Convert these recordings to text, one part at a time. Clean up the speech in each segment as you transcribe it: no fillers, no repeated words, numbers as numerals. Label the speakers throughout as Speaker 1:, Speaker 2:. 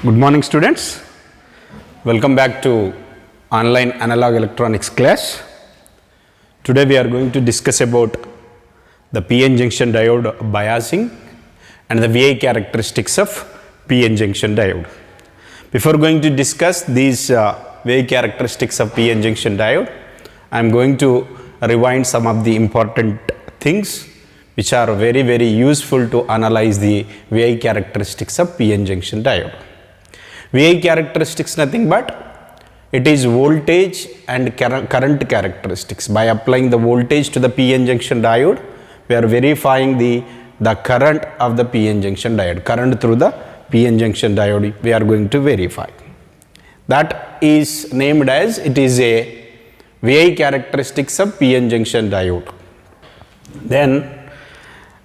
Speaker 1: Good morning, students. Welcome back to online analog electronics class. Today we are going to discuss about the PN junction diode biasing and the VI characteristics of PN junction diode. Before going to discuss these VI characteristics of PN junction diode, I am going to rewind some of the important things which are very useful to analyze the VI characteristics of PN junction diode. VI characteristics nothing but it is voltage and current characteristics. By applying the voltage to the PN junction diode, we are verifying the current of the PN junction diode. Current through the PN junction diode we are going to verify. That is named as, it is a VI characteristics of PN junction diode. Then,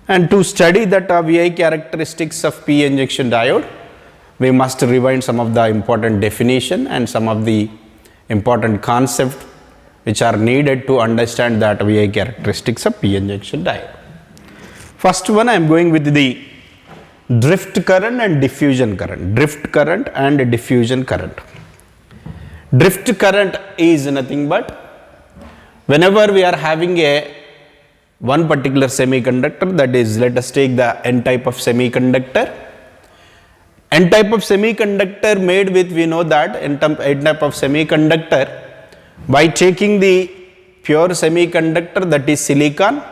Speaker 1: and to study that VI characteristics of PN junction diode, we must rewind some of the important definition and some of the important concepts which are needed to understand that VI characteristics of PN junction diode. First one, I am going with the drift current and diffusion current. Drift current and diffusion current. Drift current is nothing but whenever we are having one particular semiconductor, that is, let us take the N type of semiconductor. N type of semiconductor made with, we know that N type of semiconductor, by taking the pure semiconductor, that is silicon,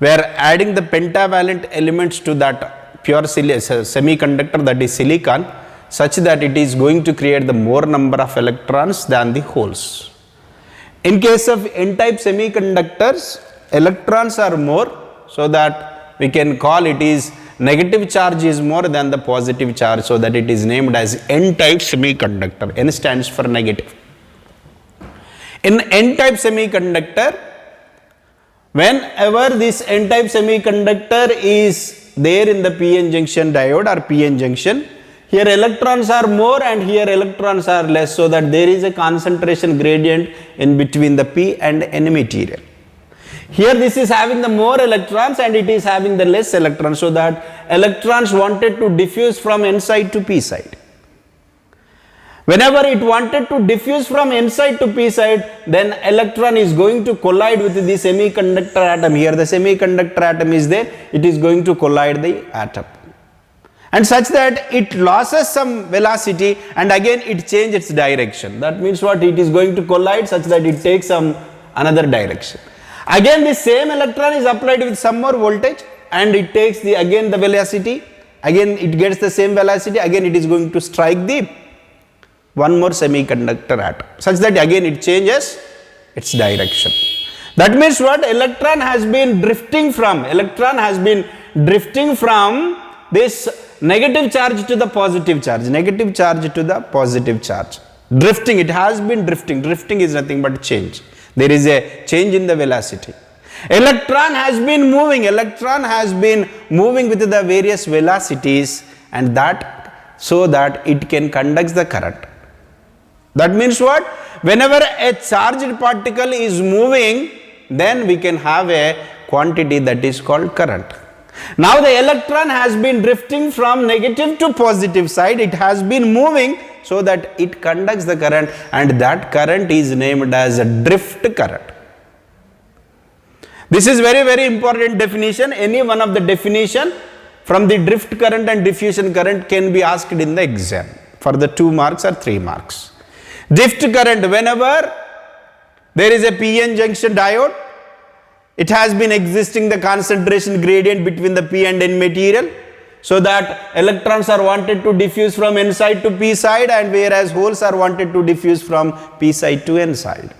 Speaker 1: we are adding the pentavalent elements to that pure semiconductor, that is silicon, such that it is going to create the more number of electrons than the holes. In case of N type semiconductors, electrons are more, so that we can call it is negative charge is more than the positive charge, so that it is named as N type semiconductor. N stands for negative. In N type semiconductor, whenever this N type semiconductor is there in the PN junction diode or PN junction, here electrons are more and here electrons are less, so that there is a concentration gradient in between the P and N material. Here this is having the more electrons and it is having the less electrons, so that electrons wanted to diffuse from N side to P side. Whenever it wanted to diffuse from N side to P side, then electron is going to collide with the semiconductor atom. Here the semiconductor atom is there, it is going to collide the atom. And such that it loses some velocity and again it changes its direction. That means what? It is going to collide such that it takes some another direction. Again the same electron is applied with some more voltage and it takes the again the velocity, again it gets the same velocity, again it is going to strike the one more semiconductor atom, such that again it changes its direction. That means what? Electron has been drifting from this negative charge to the positive charge, negative charge to the positive charge. Drifting, it has been drifting. Drifting is nothing but change. There is a change in the velocity. Electron has been moving with the various velocities, and that so that it can conduct the current. That means what? Whenever a charged particle is moving, then we can have a quantity that is called current. Now the electron has been drifting from negative to positive side, it has been moving so that it conducts the current, and that current is named as a drift current. This is very important definition. Any one of the definition from the drift current and diffusion current can be asked in the exam for the 2 marks or 3 marks. Drift current, whenever there is a PN junction diode, it has been existing the concentration gradient between the P and N material, so that electrons are wanted to diffuse from N side to P side, and whereas holes are wanted to diffuse from P side to N side.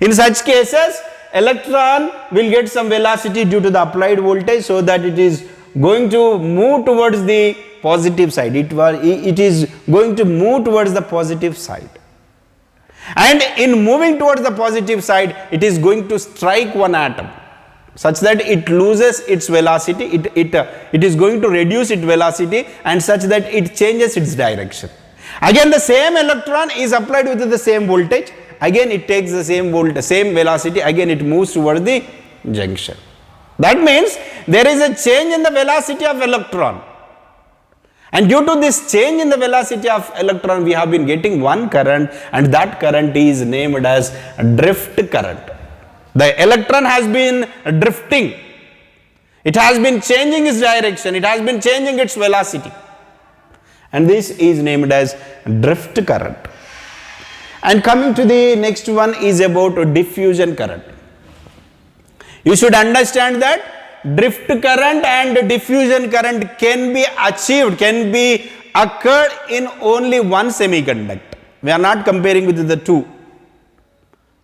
Speaker 1: In such cases, electron will get some velocity due to the applied voltage, so that it is going to move towards the positive side. It is going to move towards the positive side. And in moving towards the positive side, it is going to strike one atom, such that it loses its velocity, it is going to reduce its velocity, and such that it changes its direction. Again the same electron is applied with the same voltage, again it takes the same velocity, again it moves towards the junction. That means there is a change in the velocity of electron. And due to this change in the velocity of electron, we have been getting one current, and that current is named as drift current. The electron has been drifting. It has been changing its direction. It has been changing its velocity. And this is named as drift current. And coming to the next one is about diffusion current. You should understand that drift current and diffusion current can be achieved, can be occurred in only one semiconductor. We are not comparing with the two.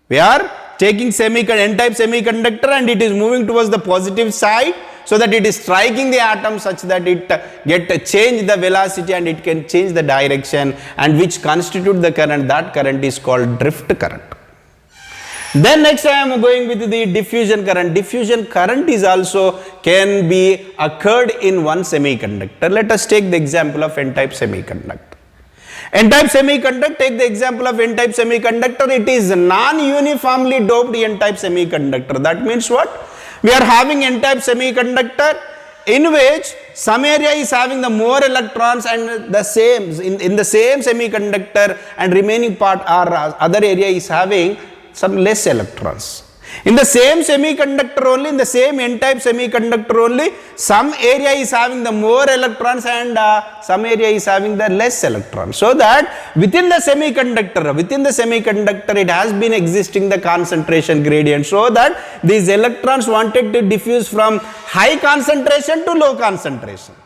Speaker 1: We are taking n-type semiconductor and it is moving towards the positive side, so that it is striking the atom such that it get change the velocity and it can change the direction, and which constitute the current. That current is called drift current. Then next I am going with the diffusion current. Diffusion current is also can be occurred in one semiconductor. Let us take the example of n-type semiconductor. N-type semiconductor, take the example of n-type semiconductor. It is non-uniformly doped n-type semiconductor. That means what? We are having n-type semiconductor in which some area is having the more electrons and the same in the same semiconductor, and remaining part or other area is having some less electrons. In the same semiconductor only, in the same n-type semiconductor only, some area is having the more electrons and some area is having the less electrons. So that within the semiconductor it has been existing the concentration gradient, so that these electrons wanted to diffuse from high concentration to low concentration.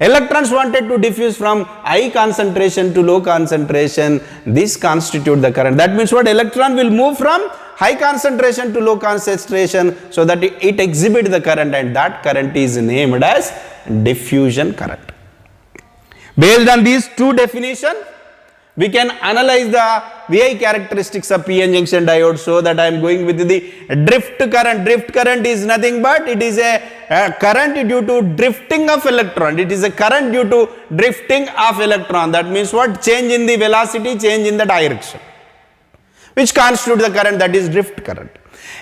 Speaker 1: Electrons wanted to diffuse from high concentration to low concentration. This constitute the current. That means what? Electron will move from high concentration to low concentration, so that it exhibits the current, and that current is named as diffusion current. Based on these two definitions, we can analyze the VI characteristics of PN junction diode, so that I am going with the drift current. Drift current is nothing but it is a current due to drifting of electron. It is a current due to drifting of electron. That means what? Change in the velocity, change in the direction, which constitutes the current, that is drift current.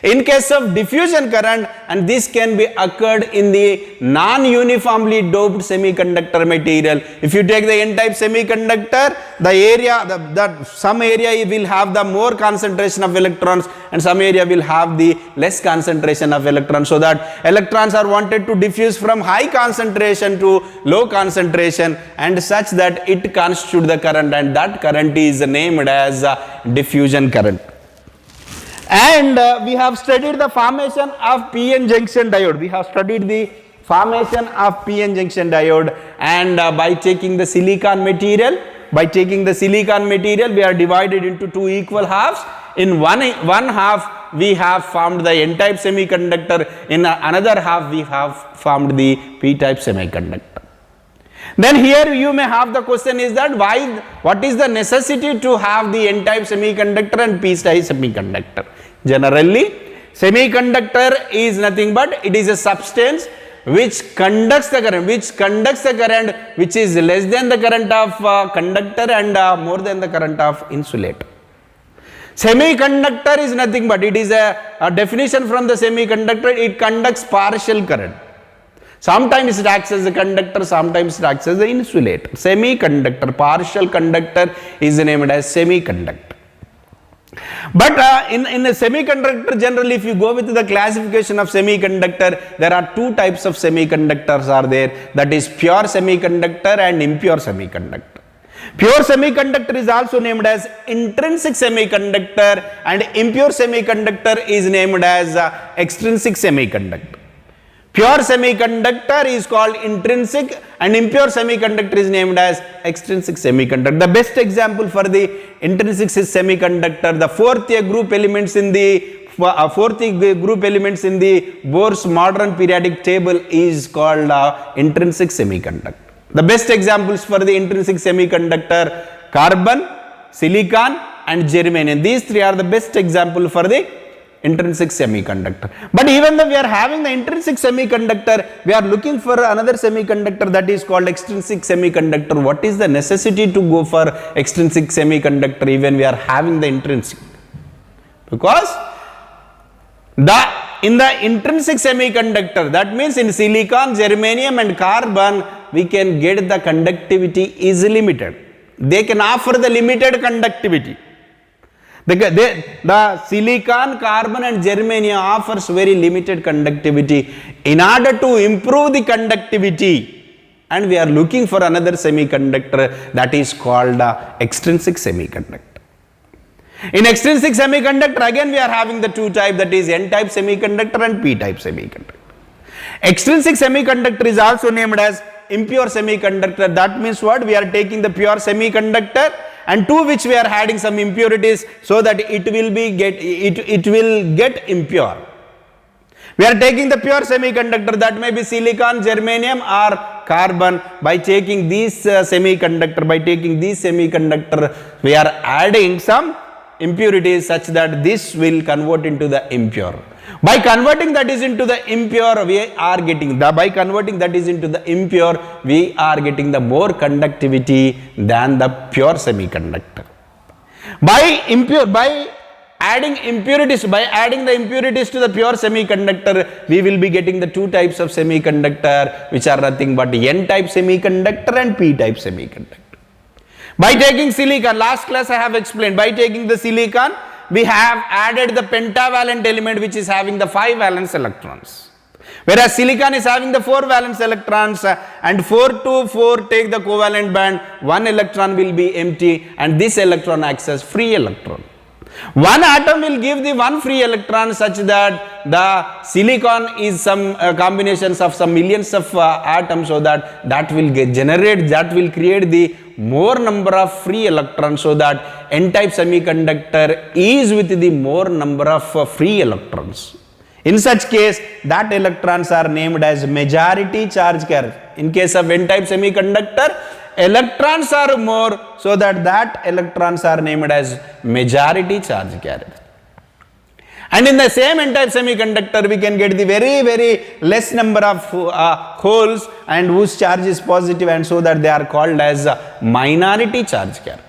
Speaker 1: In case of diffusion current, and this can be occurred in the non-uniformly doped semiconductor material. If you take the n-type semiconductor, the area, some area will have the more concentration of electrons and some area will have the less concentration of electrons, so that electrons are wanted to diffuse from high concentration to low concentration, and such that it constitutes the current, and that current is named as diffusion current. And we have studied the formation of PN junction diode. We have studied the formation of PN junction diode, and by taking the silicon material, we are divided into two equal halves. In one half we have formed the n-type semiconductor, in another half we have formed the p-type semiconductor. Then here you may have the question is that what is the necessity to have the n-type semiconductor and p-type semiconductor? Generally, semiconductor is nothing but it is a substance which conducts the current, which is less than the current of conductor and more than the current of insulator. Semiconductor is nothing but it is a definition from the semiconductor. It conducts partial current. Sometimes it acts as a conductor, sometimes it acts as an insulator. Semiconductor, partial conductor is named as semiconductor. But in a semiconductor, generally if you go with the classification of semiconductor, there are two types of semiconductors are there, that is pure semiconductor and impure semiconductor. Pure semiconductor is also named as intrinsic semiconductor, and impure semiconductor is named as extrinsic semiconductor. Pure semiconductor is called intrinsic and impure semiconductor is named as extrinsic semiconductor. The best example for the intrinsic semiconductor, the fourth group elements in the Bohr's modern periodic table is called intrinsic semiconductor. The best examples for the intrinsic semiconductor: carbon, silicon and germanium. These three are the best example for the intrinsic semiconductor. But even though we are having the intrinsic semiconductor, we are looking for another semiconductor that is called extrinsic semiconductor. What is the necessity to go for extrinsic semiconductor even we are having the intrinsic? Because in the intrinsic semiconductor, that means in silicon, germanium and carbon, we can get the conductivity is limited. They can offer the limited conductivity. The silicon, carbon and germanium offers very limited conductivity. In order to improve the conductivity, and we are looking for another semiconductor that is called extrinsic semiconductor. In extrinsic semiconductor, again we are having the two types, that is N-type semiconductor and P-type semiconductor. Extrinsic semiconductor is also named as impure semiconductor. That means what? We are taking the pure semiconductor and to which we are adding some impurities so that it will get impure. We are taking the pure semiconductor, that may be silicon, germanium or carbon. By taking these semiconductor, we are adding some impurities such that this will convert into the impure. By converting that is into the impure, we are getting the more conductivity than the pure semiconductor. By adding the impurities to the pure semiconductor, we will be getting the two types of semiconductor, which are nothing but N-type semiconductor and P-type semiconductor. By taking silicon, last class I have explained, by taking the silicon, we have added the pentavalent element which is having the 5 valence electrons. Whereas silicon is having the 4 valence electrons and 4 to 4 take the covalent band, 1 electron will be empty and this electron acts as free electron. One atom will give the one free electron such that the silicon is some combinations of some millions of atoms, so that will create the more number of free electrons, so that N-type semiconductor is with the more number of free electrons. In such case, that electrons are named as majority charge carrier. In case of N-type semiconductor, electrons are more, so that electrons are named as majority charge carrier. And in the same N-type semiconductor, we can get the very less number of holes and whose charge is positive, and so that they are called as minority charge carrier.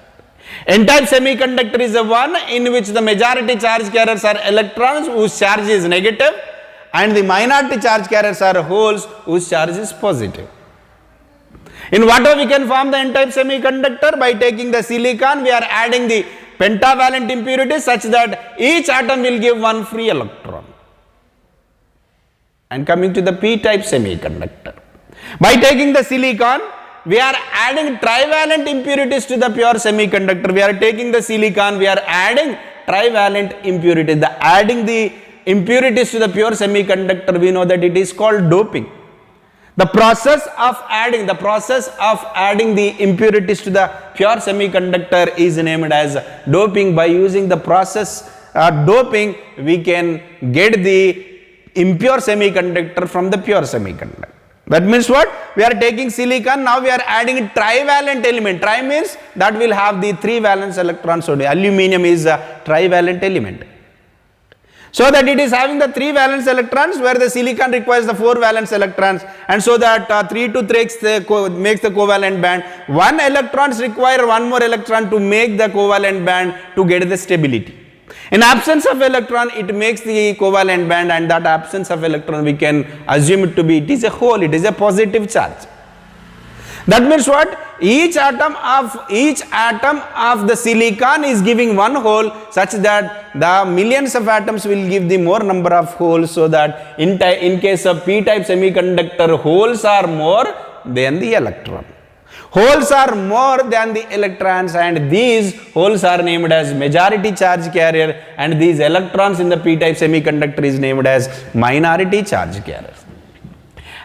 Speaker 1: N-type semiconductor is the one in which the majority charge carriers are electrons whose charge is negative, and the minority charge carriers are holes whose charge is positive. In what way we can form the N-type semiconductor? By taking the silicon, we are adding the pentavalent impurities such that each atom will give one free electron. And coming to the P-type semiconductor, by taking the silicon, we are adding trivalent impurities to the pure semiconductor. We are taking the silicon, we are adding trivalent impurities. Adding the impurities to the pure semiconductor, we know that it is called doping. The process of adding the impurities to the pure semiconductor is named as doping. By using the process doping, we can get the impure semiconductor from the pure semiconductor. That means what? We are taking silicon, now we are adding a trivalent element. Tri means that will have the 3 valence electrons. So the aluminum is a trivalent element. So that it is having the 3 valence electrons, where the silicon requires the 4 valence electrons, and so that 3 to 3 makes the covalent band. 1 electrons require 1 more electron to make the covalent band to get the stability. In absence of electron, it makes the covalent band, and that absence of electron we can assume it to be, it is a hole, it is a positive charge. That means what? Each atom of the silicon is giving one hole, such that the millions of atoms will give the more number of holes, so that in case of P-type semiconductor, holes are more than the electron. Holes are more than the electrons, and these holes are named as majority charge carrier, and these electrons in the P-type semiconductor is named as minority charge carrier.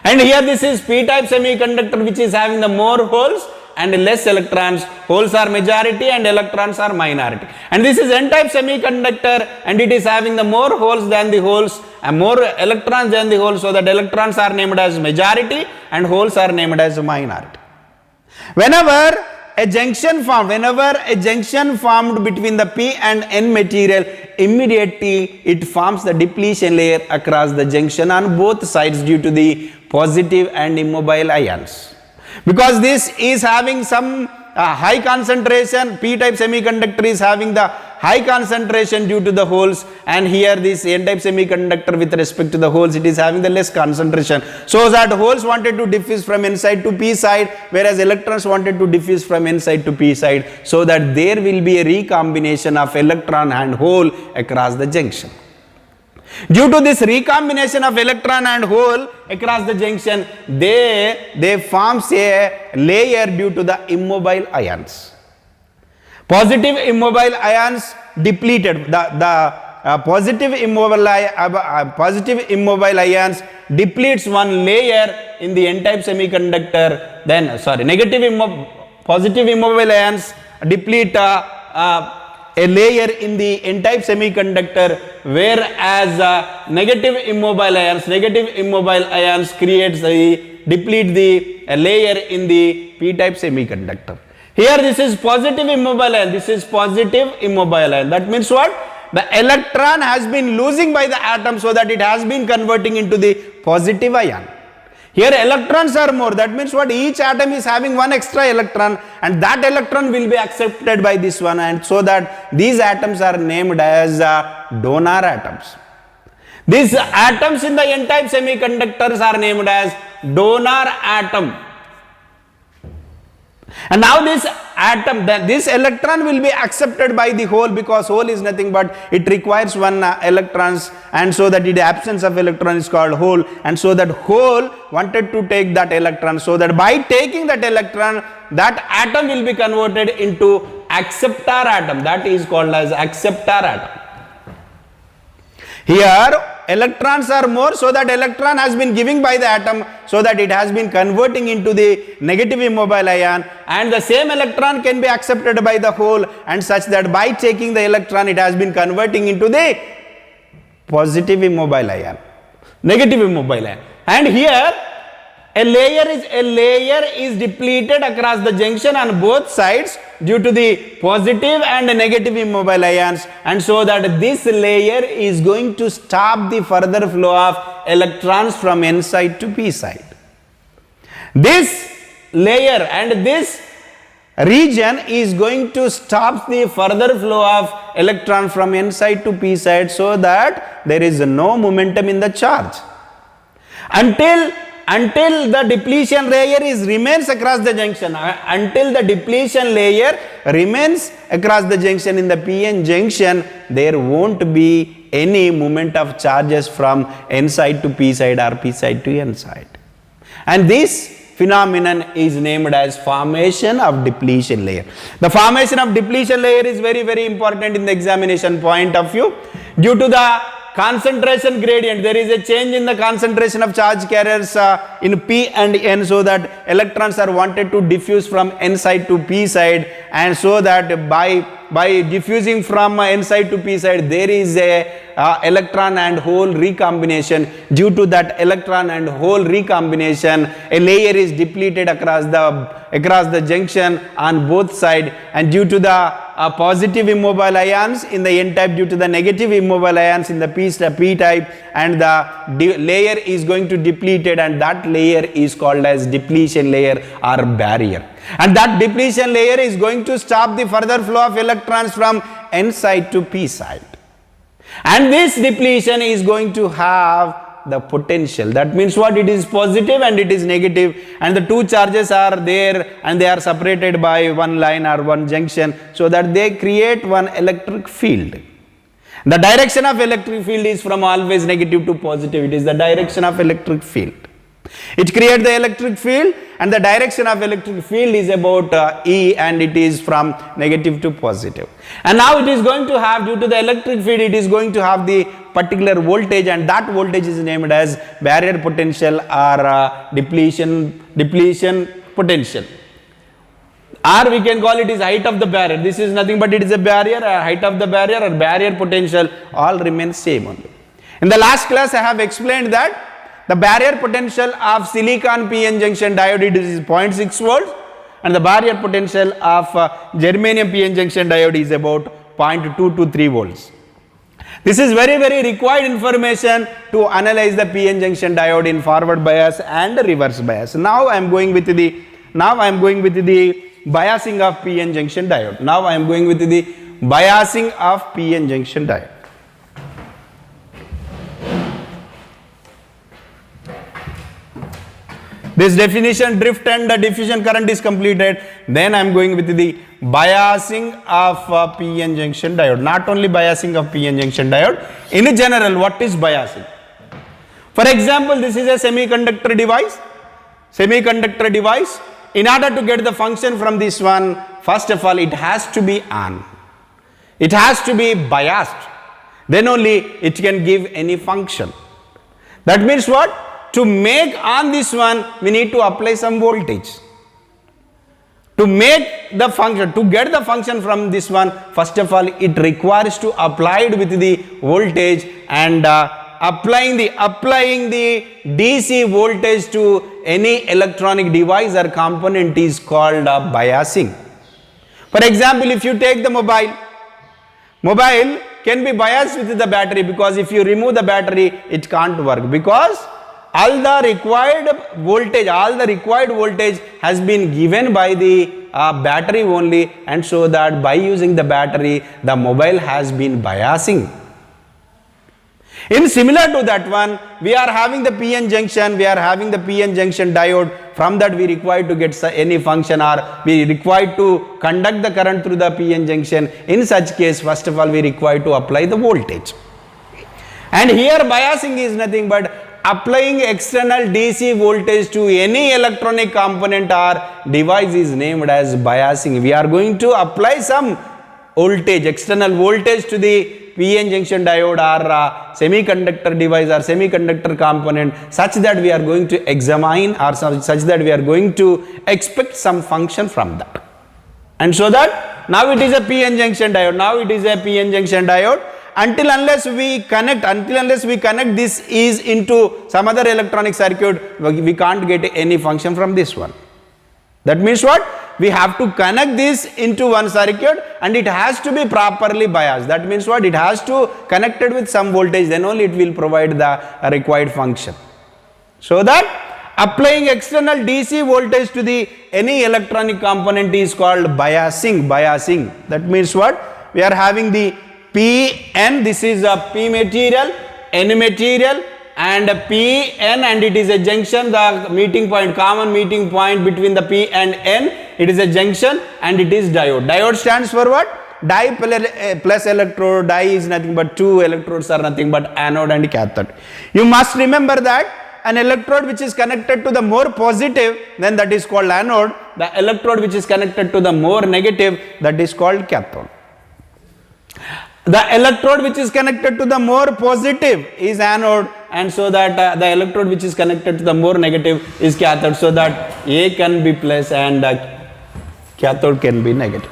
Speaker 1: And here this is P-type semiconductor, which is having the more holes and less electrons. Holes are majority and electrons are minority. And this is N-type semiconductor, and it is having the more holes than the holes and more electrons than the holes, so that electrons are named as majority and holes are named as minority. Whenever a junction formed between the P and N material, immediately it forms the depletion layer across the junction on both sides due to the positive and immobile ions. Because this is having some high concentration, P-type semiconductor is having the high concentration due to the holes, and here this n-type semiconductor with respect to the holes, it is having the less concentration. So that holes wanted to diffuse from n side to p side, whereas electrons wanted to diffuse from n side to p side, so that there will be a recombination of electron and hole across the junction. Due to this recombination of electron and hole across the junction, they forms a layer due to the immobile ions. Positive immobile ions depleted. The positive immobile ions depletes one layer in the n-type semiconductor. Then positive immobile ions deplete a layer in the n-type semiconductor, whereas negative immobile ions deplete the layer in the p-type semiconductor. Here this is positive immobile ion, this is positive immobile ion. That means what? The electron has been losing by the atom, so that it has been converting into the positive ion. Here electrons are more, that means what? Each atom is having one extra electron, and that electron will be accepted by this one, and so that these atoms are named as donor atoms. These atoms in the n-type semiconductors are named as donor atom. And now this atom, this electron will be accepted by the hole, because hole is nothing but it requires one electrons, and so that the absence of electron is called hole, and so that hole wanted to take that electron, so that by taking that electron, that atom will be converted into acceptor atom, that is called as acceptor atom. Here electrons are more, so that electron has been giving by the atom, so that it has been converting into the negative immobile ion, and the same electron can be accepted by the hole, and such that by taking the electron it has been converting into the positive immobile ion, negative immobile ion. And here a layer is depleted across the junction on both sides due to the positive and negative immobile ions, and so that this layer is going to stop the further flow of electrons from n side to p side. This layer and this region is going to stop the further flow of electron from n side to p side, so that there is no momentum in the charge until the depletion layer remains across the junction. Until the depletion layer remains across the junction in the p-n junction, there won't be any movement of charges from n side to p side or p side to n side. And this phenomenon is named as formation of depletion layer. The formation of depletion layer is very, very important in the examination point of view. Due to the concentration gradient, there is a change in the concentration of charge carriers in p and n, so that electrons are wanted to diffuse from n side to p side, and so that by diffusing from n side to p side, there is a electron and hole recombination. Due to that electron and hole recombination, a layer is depleted across the junction on both sides, and due to the positive immobile ions in the n type, due to the negative immobile ions in the p type, and the layer is going to depleted, and that layer is called as depletion layer or barrier. And that depletion layer is going to stop the further flow of electrons from n side to p side. And this depletion is going to have the potential. That means what? It is positive and it is negative, and the two charges are there, and they are separated by one line or one junction, so that they create one electric field. The direction of electric field is from always negative to positive. It is the direction of electric field. It creates the electric field, and the direction of electric field is about E, and it is from negative to positive. And now it is going to have, due to the electric field, it is going to have the particular voltage, and that voltage is named as barrier potential or depletion potential. Or we can call it is height of the barrier. This is nothing but it is a barrier, height of the barrier or barrier potential all remains same only. In the last class I have explained that the barrier potential of silicon p-n junction diode is 0.6 volts, and the barrier potential of germanium p-n junction diode is about 0.2 to 3 volts. This is very, very required information to analyze the p-n junction diode in forward bias and reverse bias. Now I am going with the biasing of p-n junction diode. biasing of p-n junction diode. This definition, drift and the diffusion current is completed. Then I am going with the biasing of p-n junction diode. Not only biasing of p-n junction diode, in general, what is biasing? For example, this is a semiconductor device. In order to get the function from this one, first of all, it has to be on. It has to be biased. Then only it can give any function. That means what? To make on this one, we need to apply some voltage. To make the function, to get the function from this one, first of all, it requires to apply it with the voltage, and applying the DC voltage to any electronic device or component is called biasing. For example, if you take the mobile can be biased with the battery, because if you remove the battery, it can't work, because all the required voltage has been given by the battery only, and so that by using the battery, the mobile has been biasing. In similar to that one, we are having the p-n junction, diode. From that we require to get any function, or we require to conduct the current through the p-n junction. In such case, first of all, we require to apply the voltage. And here biasing is nothing but applying external DC voltage to any electronic component or device is named as biasing. We are going to apply some voltage, external voltage to the p-n junction diode or semiconductor device or semiconductor component, such that we are going to examine, or such that we are going to expect some function from that. And so that now it is a p-n junction diode. Until unless we connect this is into some other electronic circuit, we can't get any function from this one. That means what? We have to connect this into one circuit, and it has to be properly biased. That means what? It has to connect it with some voltage, then only it will provide the required function. So that applying external DC voltage to the any electronic component is called biasing. That means what? We are having the Pn, this is a P material, N material, and Pn, and it is a junction, the meeting point, common meeting point between the P and N. It is a junction, and it is diode. Diode stands for what? Di plus electrode. Di is nothing but two electrodes are nothing but anode and cathode. You must remember that an electrode which is connected to the more positive, then that is called anode. The electrode which is connected to the more negative, that is called cathode. The electrode which is connected to the more positive is anode, and so that the electrode which is connected to the more negative is cathode, so that A can be plus and cathode can be negative.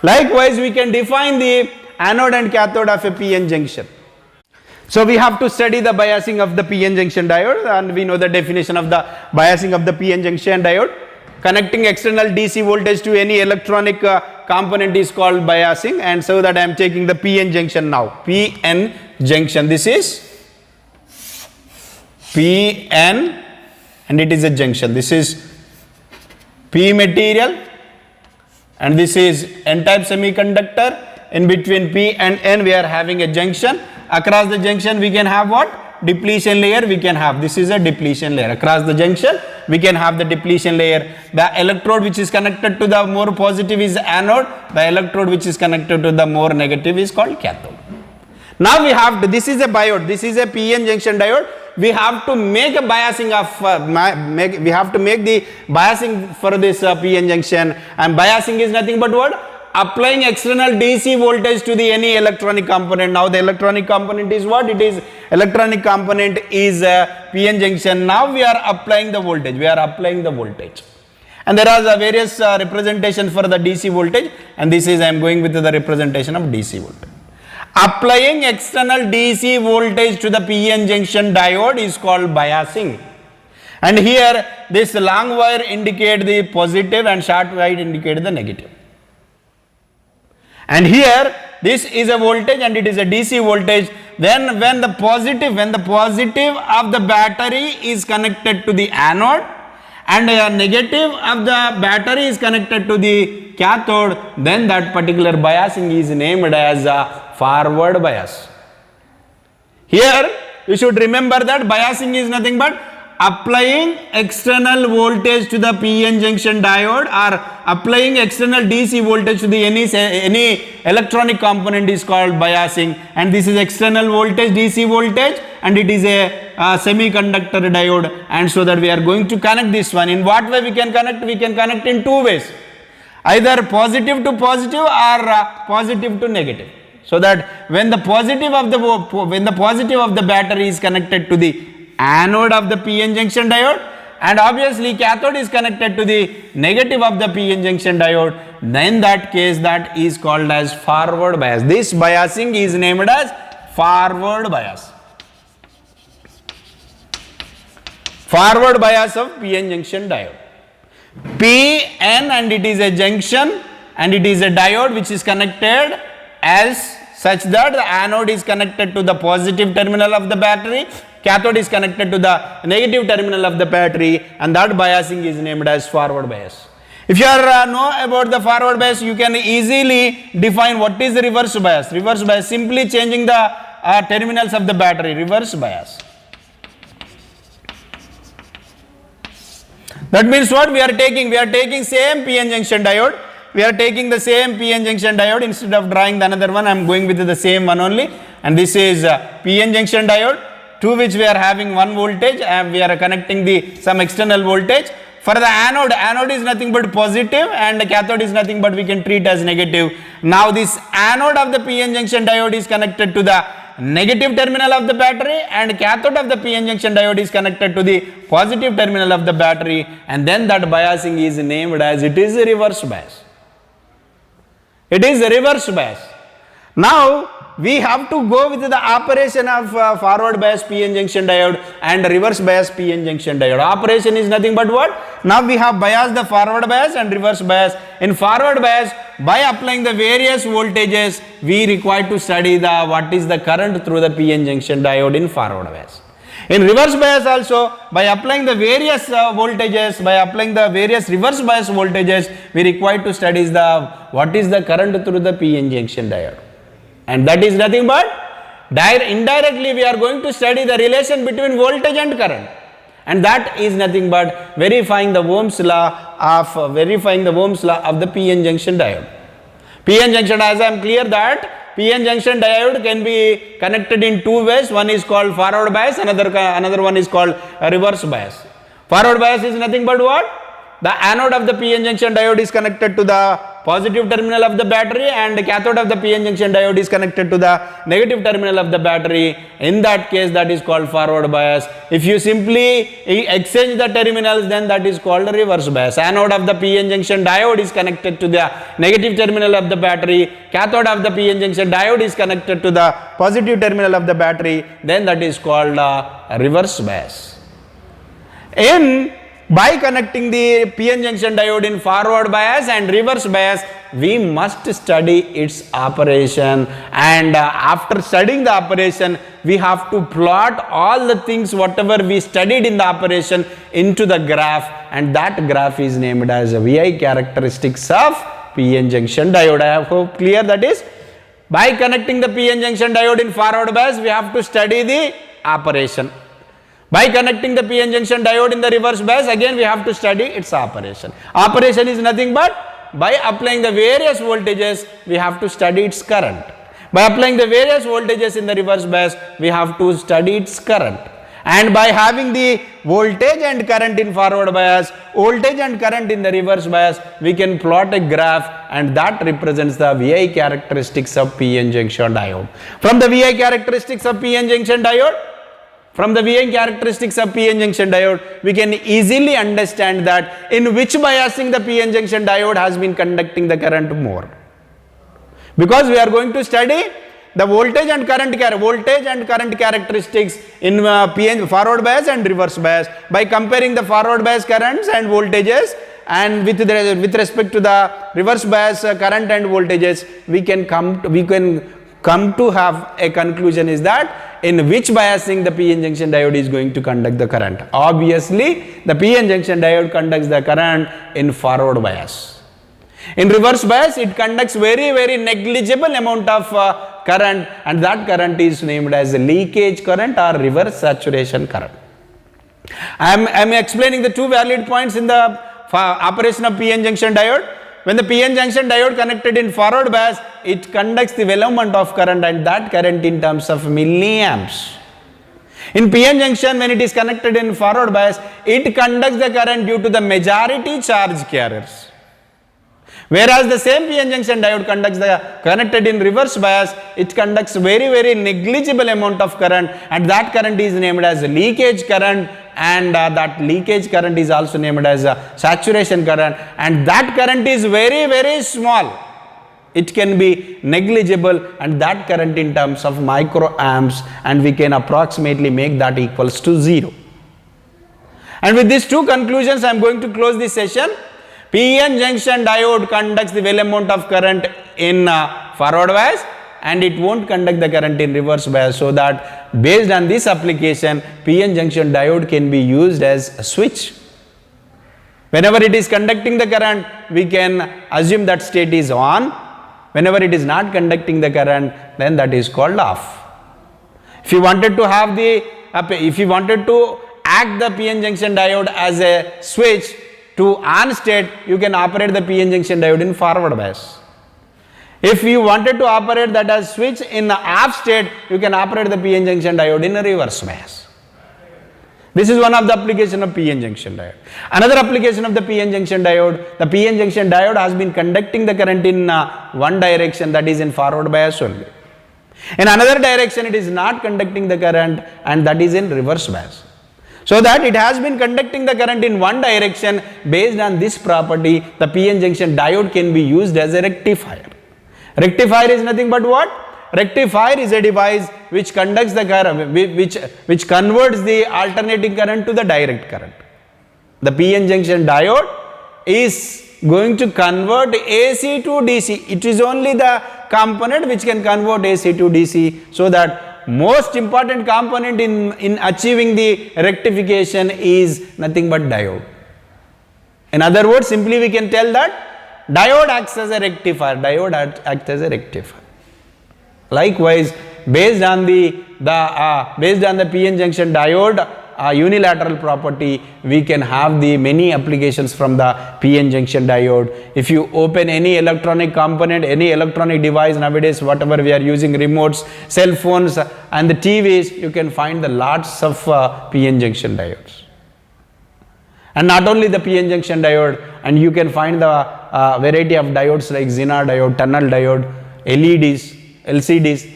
Speaker 1: Likewise, we can define the anode and cathode of a p-n junction. So we have to study the biasing of the p-n junction diode, and we know the definition of the biasing of the p-n junction diode. Connecting external DC voltage to any electronic component is called biasing, and so that I am taking the p-n junction now. P-n junction, this is P-n, and it is a junction. This is P material, and this is N-type semiconductor. In between P and N, we are having a junction. Across the junction, we can have what? Depletion layer. We can have, this is a depletion layer. Across the junction, we can have the depletion layer. The electrode which is connected to the more positive is anode. The electrode which is connected to the more negative is called cathode. Now we have to, this is a diode, this is a p-n junction diode. We have to make a biasing of, we have to make the biasing for this p-n junction, and biasing is nothing but what? Applying external DC voltage to the any electronic component. Now the electronic component is what? It is electronic component is p-n junction. Now we are applying the voltage. And there are the various representation for the DC voltage, and this is I am going with the representation of DC voltage. Applying external DC voltage to the p-n junction diode is called biasing. And here this long wire indicate the positive and short wire indicate the negative. And here this is a voltage and it is a DC voltage. Then when the positive of the battery is connected to the anode and the negative of the battery is connected to the cathode, then that particular biasing is named as a forward bias. Here you should remember that biasing is nothing but applying external voltage to the PN junction diode, or applying external DC voltage to the any electronic component is called biasing, and this is external voltage, DC voltage, and it is a semiconductor diode. And so that we are going to connect this one. In what way we can connect? We can connect in two ways, either positive to positive or positive to negative. So that when the positive of the battery is connected to the anode of the PN junction diode, and obviously cathode is connected to the negative of the PN junction diode, then that case that is called as forward bias. This biasing is named as forward bias. Forward bias of PN junction diode. PN, and it is a junction and it is a diode which is connected as such that the anode is connected to the positive terminal of the battery, cathode is connected to the negative terminal of the battery, and that biasing is named as forward bias. If you know about the forward bias, you can easily define what is the reverse bias. Reverse bias, simply changing the terminals of the battery, reverse bias. That means what we are taking? We are taking same PN junction diode. We are taking the same PN junction diode. Instead of drawing the another one, I am going with the same one only. And this is PN junction diode, to which we are having one voltage, and we are connecting some external voltage. For the anode is nothing but positive, and the cathode is nothing but we can treat as negative. Now this anode of the PN junction diode is connected to the negative terminal of the battery, and cathode of the PN junction diode is connected to the positive terminal of the battery, and then that biasing is named as it is a reverse bias. It is a reverse bias. Now we have to go with the operation of forward bias PN junction diode and reverse bias PN junction diode. Operation is nothing but what? Now we have biased the forward bias and reverse bias. In forward bias, by applying the various voltages, we require to study what is the current through the PN junction diode in forward bias. In reverse bias also, by applying the various voltages, by applying the various reverse bias voltages, we require to study what is the current through the PN junction diode. And that is nothing but indirectly we are going to study the relation between voltage and current. And that is nothing but verifying the Ohm's law of the PN junction diode. PN junction, as I am clear that PN junction diode can be connected in two ways. One is called forward bias, another one is called reverse bias. Forward bias is nothing but what? The anode of the PN junction diode is connected to the positive terminal of the battery, and the cathode of the PN junction diode is connected to the negative terminal of the battery. In that case, that is called forward bias. If you simply exchange the terminals, then that is called reverse bias. Anode of the PN junction diode is connected to the negative terminal of the battery, cathode of the PN junction diode is connected to the positive terminal of the battery, then that is called reverse bias. By connecting the PN junction diode in forward bias and reverse bias, we must study its operation, and after studying the operation, we have to plot all the things whatever we studied in the operation into the graph, and that graph is named as VI characteristics of PN junction diode. I hope clear that is. By connecting the PN junction diode in forward bias, we have to study the operation. By connecting the PN junction diode in the reverse bias, again we have to study its operation. Operation is nothing but by applying the various voltages, we have to study its current. By applying the various voltages in the reverse bias, we have to study its current. And by having the voltage and current in forward bias, voltage and current in the reverse bias, we can plot a graph, and that represents the VI characteristics of PN junction diode. From the VI characteristics of PN junction diode, we can easily understand that in which biasing the PN junction diode has been conducting the current more. Because we are going to study the voltage and current characteristics in PN forward bias and reverse bias. By comparing the forward bias currents and voltages, and with respect to the reverse bias current and voltages, we can come to have a conclusion is that in which biasing the PN junction diode is going to conduct the current. Obviously, the PN junction diode conducts the current in forward bias. In reverse bias, it conducts very negligible amount of current, and that current is named as leakage current or reverse saturation current. I am explaining the two valid points in the operation of PN junction diode. When the PN junction diode connected in forward bias, it conducts the well amount of current, and that current in terms of milliamps. In PN junction, when it is connected in forward bias, it conducts the current due to the majority charge carriers. Whereas the same PN junction diode conducts the connected in reverse bias, it conducts very negligible amount of current, and that current is named as leakage current, and that leakage current is also named as saturation current, and that current is very small. It can be negligible, and that current in terms of microamps, and we can approximately make that equals to 0. And with these two conclusions, I am going to close this session. PN junction diode conducts the well amount of current in forward bias, and it won't conduct the current in reverse bias, so that based on this application, PN junction diode can be used as a switch. Whenever it is conducting the current, we can assume that state is on. Whenever it is not conducting the current, then that is called off. If you wanted to have if you wanted to act the PN junction diode as a switch to on state, you can operate the PN junction diode in forward bias. If you wanted to operate that as switch in the off state, you can operate the PN junction diode in a reverse bias. This is one of the application of PN junction diode. Another application of the PN junction diode, the PN junction diode has been conducting the current in one direction, that is in forward bias only. In another direction, it is not conducting the current, and that is in reverse bias. So that it has been conducting the current in one direction. Based on this property, the PN junction diode can be used as a rectifier. Rectifier is nothing but what? Rectifier is a device which conducts the current, which converts the alternating current to the direct current. The PN junction diode is going to convert AC to DC. It is only the component which can convert AC to DC, so that most important component in achieving the rectification is nothing but diode. In other words, simply we can tell that diode acts as a rectifier. Diode acts as a rectifier. Likewise, based on the PN junction diode unilateral property, we can have the many applications from the PN junction diode. If you open any electronic component, any electronic device nowadays, whatever we are using, remotes, cell phones and the TVs, you can find the lots of PN junction diodes. And not only the PN junction diode, and you can find the variety of diodes like Zener diode, tunnel diode, LEDs, LCDs,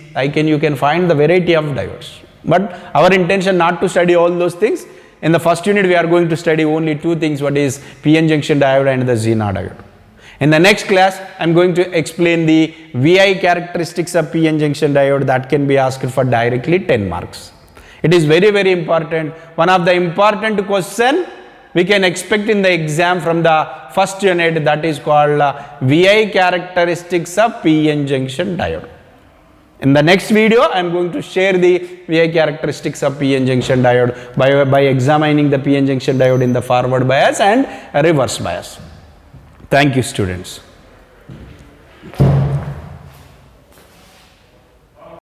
Speaker 1: you can find the variety of diodes. But our intention not to study all those things. In the first unit, we are going to study only two things, what is PN junction diode and the Zener diode. In the next class, I am going to explain the VI characteristics of PN junction diode that can be asked for directly 10 marks. It is very important. One of the important question we can expect in the exam from the first unit, that is called VI characteristics of PN junction diode. In the next video, I am going to share the VI characteristics of PN junction diode by examining the PN junction diode in the forward bias and reverse bias. Thank you, students.